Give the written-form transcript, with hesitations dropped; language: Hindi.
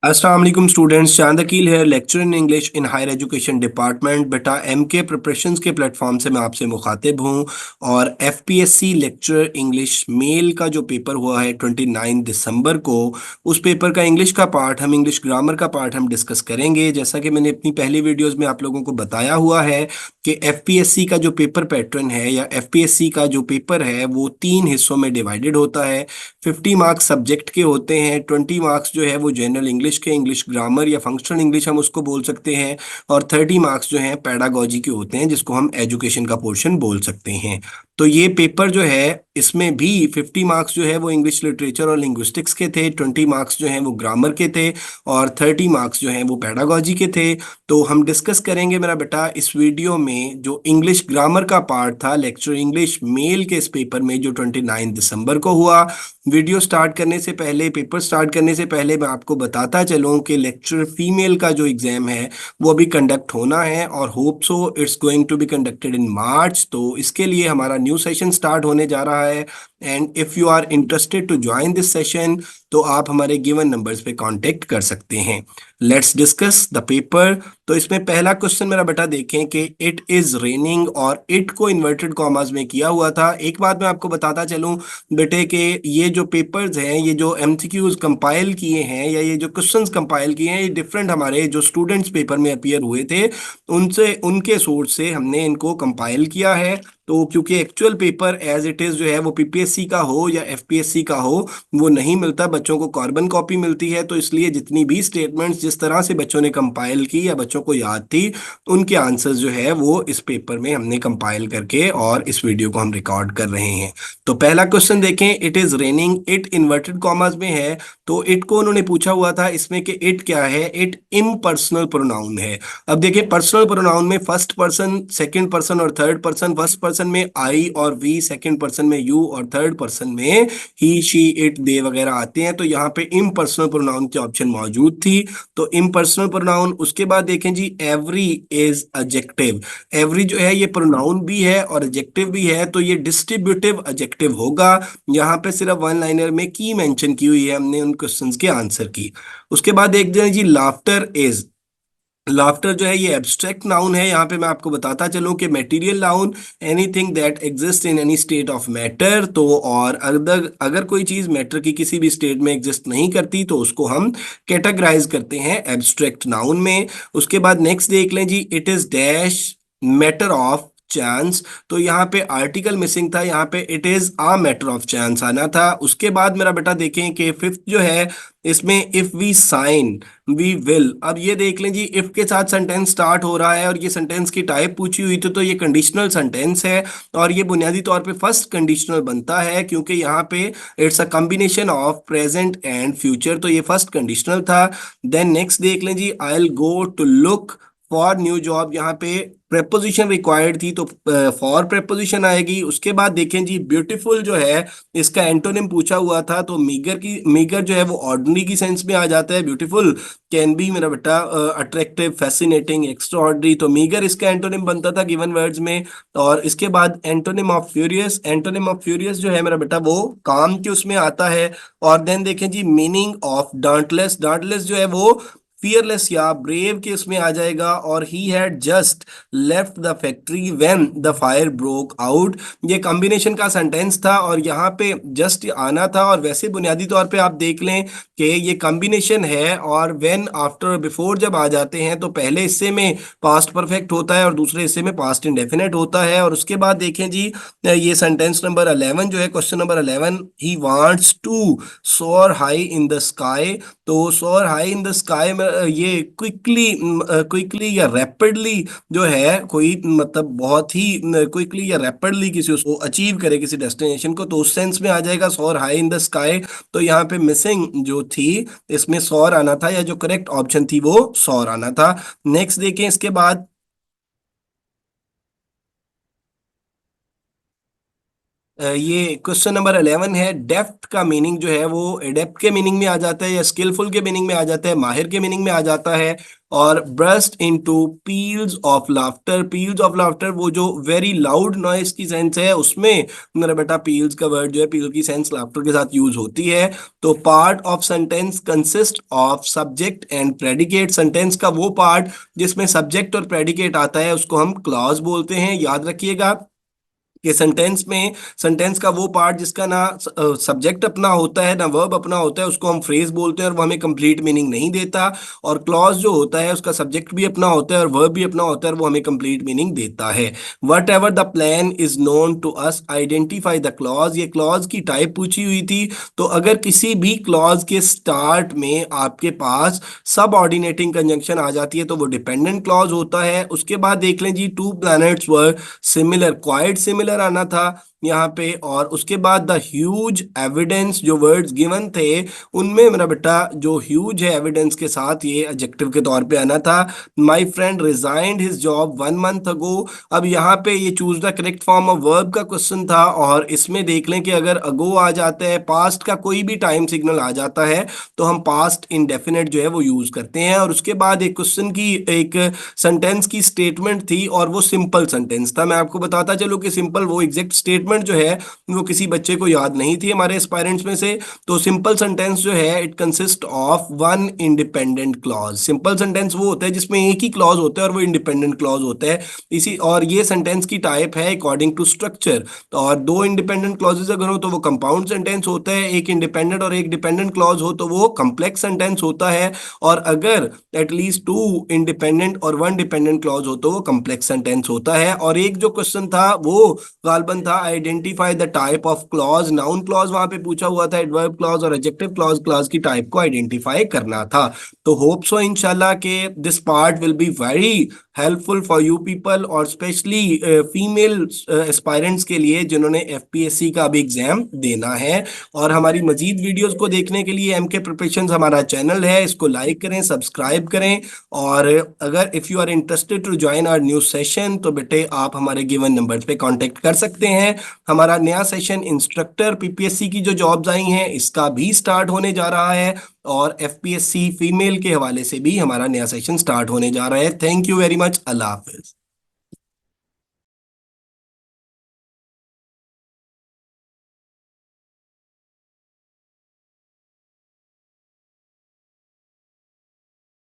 अस्सलाम वालेकुम स्टूडेंट्स, चांद अकील है, lecture in English in higher education department. बेटा एमके प्रिपरेशंस के प्लेटफॉर्म से मैं आपसे मुखातिब हूँ। और एफपीएससी लेक्चर इंग्लिश मेल का जो पेपर हुआ है 29 दिसंबर को, उस पेपर का इंग्लिश का पार्ट, हम इंग्लिश ग्रामर का पार्ट हम डिस्कस करेंगे। जैसा कि मैंने अपनी पहली वीडियोज़ में आप लोगों को बताया हुआ है कि एफपीएससी का जो पेपर पैटर्न है या एफपीएससी का जो पेपर है वो 3 हिस्सों में डिवाइडेड होता है। 50 मार्क्स सब्जेक्ट के होते हैं, 20 मार्क्स जो है वो जनरल इंग्लिश के, इंग्लिश ग्रामर या फंक्शनल इंग्लिश हम उसको बोल सकते हैं। और 30 मार्क्स जो हैं पैडागॉजी के होते हैं, जिसको हम एजुकेशन का पोर्शन बोल सकते हैं। तो ये पेपर जो है, इसमें भी 50 मार्क्स जो है वो इंग्लिश लिटरेचर और लिंग्विस्टिक्स के थे, 20 मार्क्स जो हैं वो ग्रामर के थे, और 30 मार्क्स जो हैं वो पैडागॉजी के थे। तो हम डिस्कस करेंगे मेरा बेटा इस वीडियो में जो इंग्लिश ग्रामर का पार्ट था लेक्चर इंग्लिश मेल के इस पेपर में, जो 29 दिसंबर को हुआ। वीडियो स्टार्ट करने से पहले, पेपर स्टार्ट करने से पहले मैं आपको बताता चलूं कि लेक्चर फीमेल का जो एग्ज़ाम है वो अभी कंडक्ट होना है, और hope so it's going to be conducted in March. तो इसके लिए हमारा न्यू सेशन स्टार्ट होने जा रहा है। And if you are interested to join this session तो आप हमारे गिवन नंबर्स पे कांटेक्ट कर सकते हैं। Let's discuss the paper. तो इसमें पहला क्वेश्चन मेरा बेटा देखें कि इट इज़ रेनिंग, और इट को इन्वर्टेड कॉमास में किया हुआ था। एक बात मैं आपको बताता चलूं बेटे के, ये जो पेपर्स हैं, ये जो एमसीक्यूज कंपाइल किए हैं या ये जो क्वेश्चंस कंपाइल किए हैं, ये डिफरेंट हमारे जो स्टूडेंट्स पेपर में अपीयर हुए थे उनसे, उनके सोर्स से हमने इनको कंपाइल किया है। तो क्योंकि actual paper as it is जो है वो पीपीएससी का हो या एफपीएससी का हो, वो नहीं मिलता, बच्चों को कार्बन कॉपी मिलती है। तो इसलिए जितनी भी स्टेटमेंट्स जिस तरह से बच्चों ने कंपाइल की या बच्चों को याद थी, उनके आंसर्स जो है वो इस पेपर में हमने कंपाइल करके और इस वीडियो को हम रिकॉर्ड कर रहे हैं। तो पहला क्वेश्चन देखें, it is raining, it inverted commas में है। तो इट को उन्होंने पूछा हुआ था इसमें कि इट क्या है, इट इम्पर्सनल प्रोनाउन है। अब देखिए, पर्सनल प्रोनाउन में फर्स्ट पर्सन, सेकंड पर्सन और थर्ड पर्सन, फर्स्ट पर्सन में आई और वी, सेकंड पर्सन में यू, और थर्ड पर्सन में ही, शी, इट, दे वगैरह आते हैं। तो यहाँ पे इम्पर्सनल प्रोनाउन की ऑप्शन मौजूद थी। तो इम्पर्सनल प्रोनाउन। उसके बाद देखें जी, एवरी इज एडजेक्टिव। एवरी जो है ये प्रोनाउन भी है और एडजेक्टिव भी है, तो ये डिस्ट्रीब्यूटिव एडजेक्टिव होगा। यहाँ पे सिर्फ वन लाइनर में की मेंशन की हुई है हमने उन क्वेश्चंस के आंसर की। उसके बाद देख जाए जी, लाफ्टर इज। लाफ्टर जो है ये एब्स्ट्रैक्ट नाउन है। यहाँ पे मैं आपको बताता चलूं कि material noun, anything that exist in any state of matter. तो और अगर अगर कोई चीज मैटर की किसी भी स्टेट में एग्जिस्ट नहीं करती तो उसको हम कैटेगराइज करते हैं एब्स्ट्रैक्ट नाउन में। उसके बाद नेक्स्ट देख लें जी, it is dash matter of chance. तो यहाँ पे आर्टिकल मिसिंग था, यहाँ पे it is a matter of chance आना था। उसके बाद मेरा बेटा देखें कि फिफ्थ जो है, इसमें if we sign we will. अब ये देख लें जी, इफ के साथ सेंटेंस स्टार्ट हो रहा है और ये सेंटेंस की टाइप पूछी हुई थी, तो ये कंडीशनल सेंटेंस है। और ये बुनियादी तौर पे फर्स्ट कंडीशनल बनता है, क्योंकि यहाँ पे it's a combination of present and future, तो ये फर्स्ट कंडीशनल था। देन नेक्स्ट देख लें जी, I will go to look for new job. यहाँ पे प्रेपोजिशन रिक्वायर्ड थी तो फॉर प्रेपोजिशन आएगी। उसके बाद देखें जी, ब्यूटीफुल जो है इसका एंटोनिम पूछा हुआ था, तो मीगर की, मीगर जो है वो ऑर्डिनरी की सेंस में आ जाता है। ब्यूटीफुल कैन बी मेरा बेटा अट्रैक्टिव, फैसिनेटिंग, एक्स्ट्राऑर्डिनरी। तो मीगर इसका एंटोनिम बनता था गिवन वर्ड्स में। और इसके बाद antonym of furious, antonym of furious जो है मेरा बेटा वो काम के उसमें आता है। और देन देखें जी, मीनिंग ऑफ डांटलेस, डांटलेस जो है वो फियरलेस या ब्रेव के उसमें आ जाएगा। और he had just left the factory when the fire broke out. ये कॉम्बिनेशन का सेंटेंस था और यहाँ पे जस्ट आना था। और वैसे बुनियादी तौर पे आप देख लें कि ये कॉम्बिनेशन है, और व्हेन, आफ्टर, बिफोर जब आ जाते हैं तो पहले हिस्से में पास्ट परफेक्ट होता है और दूसरे हिस्से में पास्ट इंडेफिनेट होता है। और उसके बाद देखें जी, ये सेंटेंस नंबर 11 जो है, question number 11, he wants to soar high in the sky. तो soar high in the sky में ये क्विकली, क्विकली या रैपिडली जो है, कोई मतलब बहुत ही क्विकली या रैपिडली किसी उसको अचीव करे किसी डेस्टिनेशन को, तो उस सेंस में आ जाएगा soar high in the sky. तो यहाँ पे मिसिंग जो थी, इसमें सोअर आना था, या जो करेक्ट ऑप्शन थी वो सोअर आना था। नेक्स्ट देखें इसके बाद, ये क्वेश्चन नंबर 11 है। डेफ्ट का मीनिंग जो है वो एडेप्ट के मीनिंग में आ जाता है या स्किलफुल के मीनिंग में आ जाता है, माहिर के मीनिंग में आ जाता है। और burst into peels of laughter, peels of laughter वो जो वेरी लाउड नॉइस की सेंस है उसमें मेरा बेटा पील्स का वर्ड जो है, पील की सेंस लाफ्टर के साथ यूज होती है। तो part of sentence consist of subject and predicate, sentence का वो पार्ट जिसमें सब्जेक्ट और प्रेडिकेट आता है उसको हम क्लॉज बोलते हैं। याद रखिएगा कि सेंटेंस में, सेंटेंस का वो पार्ट जिसका ना सब्जेक्ट अपना होता है ना वर्ब अपना होता है उसको हम फ्रेज बोलते हैं और वो हमें कंप्लीट मीनिंग नहीं देता। और क्लॉज जो होता है उसका सब्जेक्ट भी अपना होता है और वर्ब भी अपना होता है और वो हमें कंप्लीट मीनिंग देता है। Whatever the plan is known to us identify the clause, ये क्लॉज की टाइप पूछी हुई थी। तो अगर किसी भी क्लॉज के स्टार्ट में आपके पास सब ऑर्डिनेटिंग कंजंक्शन आ जाती है तो वो डिपेंडेंट क्लॉज होता है। उसके बाद देख लें जी, to planets were similar, quite similar आना था यहाँ पे। और उसके बाद द ह्यूज एविडेंस, जो वर्ड्स गिवन थे उनमें मेरा बेटा जो ह्यूज है एविडेंस के साथ ये एडजेक्टिव के तौर पे आना था। My friend resigned his job 1 month ago. अब यहाँ पे ये choose the correct form of verb का क्वेश्चन था और इसमें देख लें कि अगर अगो आ जाता है, पास्ट का कोई भी टाइम सिग्नल आ जाता है तो हम पास्ट इंडेफिनिट जो है वो यूज करते हैं। और उसके बाद एक क्वेश्चन की एक सेंटेंस की स्टेटमेंट थी और वो सिंपल सेंटेंस था। मैं आपको बताता चलूं कि सिंपल वो एग्जैक्ट स्टेटमेंट जो है वो किसी बच्चे को याद नहीं थी हमारे एस्पायरेंट्स में से। तो सिंपल सेंटेंस जो है it consist of one independent clause. Simple sentence वो होता है जिसमें एक ही क्लॉज होता है और वो इंडिपेंडेंट क्लॉज होता है। इसी और ये सेंटेंस की टाइप है अकॉर्डिंग टू स्ट्रक्चर। तो और दो इंडिपेंडेंट क्लॉजेज अगर हो तो वो कंपाउंड सेंटेंस होता है, एक इंडिपेंडेंट और एक डिपेंडेंट क्लॉज हो तो वो कम्प्लेक्स सेंटेंस होता है। और अगर एटलीस्ट टू इंडिपेंडेंट और वन डिपेंडेंट क्लॉज हो तो वो कम्प्लेक्स सेंटेंस होता है। और एक जो क्वेश्चन था वो गालबन था identify the type of clause, noun clause वहां पे पूछा हुआ था, एडवर्ब क्लॉज और एडजेक्टिव क्लॉज, क्लॉज की टाइप को आइडेंटिफाई करना था। तो होप सो इंशाल्लाह के this part will be very helpful for you people और स्पेशली फीमेल एस्पायरेंट्स के लिए जिन्होंने एफपीएससी का भी एग्जाम देना है। और हमारी मजीद वीडियोस को देखने के लिए एमके प्रिपरेशंस हमारा चैनल है, इसको लाइक करें, सब्सक्राइब करें। और अगर if you are interested to join our new session तो बेटे आप हमारे गिवन नंबर पे कांटेक्ट कर सकते हैं। हमारा नया सेशन इंस्ट्रक्टर पीपीएससी की जो जॉब्स आई हैं इसका भी स्टार्ट होने जा रहा है और एफपीएससी फीमेल के हवाले से भी हमारा नया सेशन स्टार्ट होने जा रहा है। Thank you very much. Allah Hafiz.